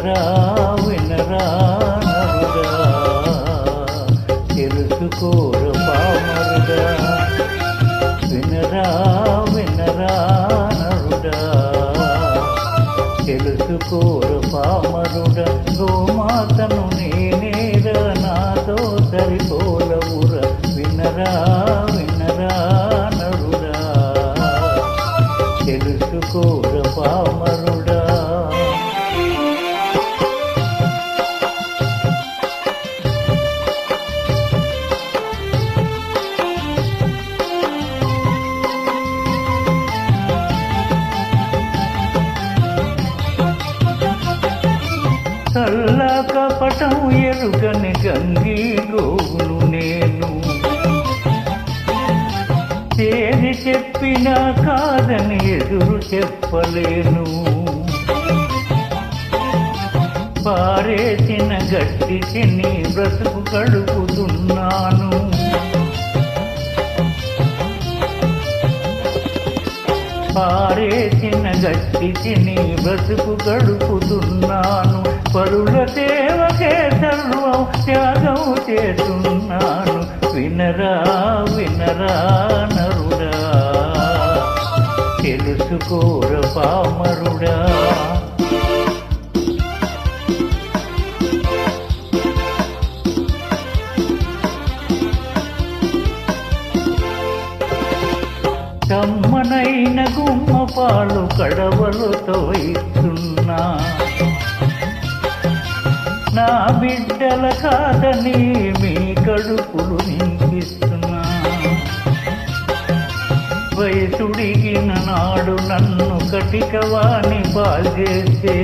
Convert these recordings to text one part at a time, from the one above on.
వినరా వినరా నరుడా, తెలుసుకోర పామరుడా. వినరా వినరా నరుడా, తెలుసుకోర పామరుడా. గోమాతను నేనేరా, నాతో సరిపోలవురా. వినరా వినరా నరుడా, తెలుసుకోర పామరుడా. కల్లా కపటం ఎరుగని గంగి గోవును నేను, తేరి చెప్పినా కాదని ఎదురు చెప్పలేను. పారేసిన గట్టి తిని బ్రతుకు గడుపుతున్నాను. పారేసిన గట్టి తిని బ్రతుకు గడుపుతున్నాను. పరుల సేవకే సర్వం త్యాగం చేస్తున్నాను. వినరా వినరా నరుడా, తెలుసుకోర పామరుడా. కమ్మనైన గుమ్మ పాలు కడవలతో ఇస్తున్నా, నా బిడ్డల కాదని మీ కడుపులు నింపిస్తున్నా. వయసుడిగిన నాడు నన్ను కటికవాణి బాల్చేస్తే,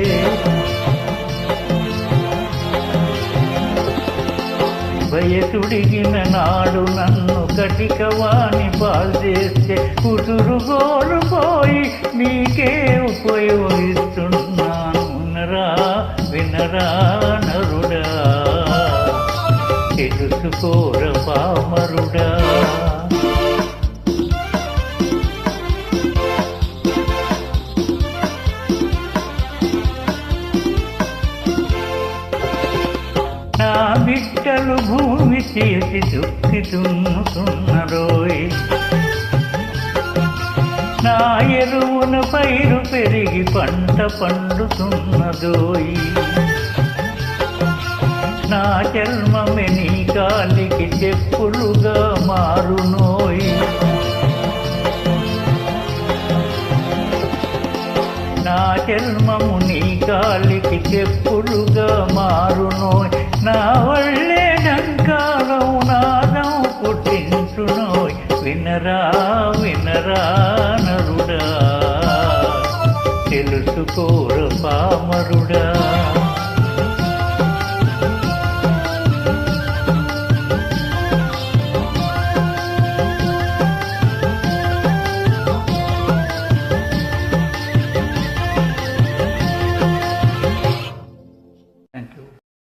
వయసుడిగిన నాడు నన్ను కటికవాణి బాల్చేస్తే, కుదురు గోలుపోయి మీకే ఉపయోగిస్తున్నాను. వినరా వినరా నరుడా, తెలుసుకోర పామరుడా. నా బిడ్డలు భూమి చేసి దుక్కి దున్నుతున్నరోయ్, నా ఎరువున పైరు పెరిగి పంట పండుతున్నదోయ్. నా జన్మమే నీ కాలికి చెప్పులుగా మారునోయ్. నా జన్మము నీ కాలికి చెప్పులుగా మారునోయ్. నా వళ్ళే డంకారం నాదం పుట్టించునోయ్. వినరా వినరా నరుడా, తెలుసుకోర పామరుడా.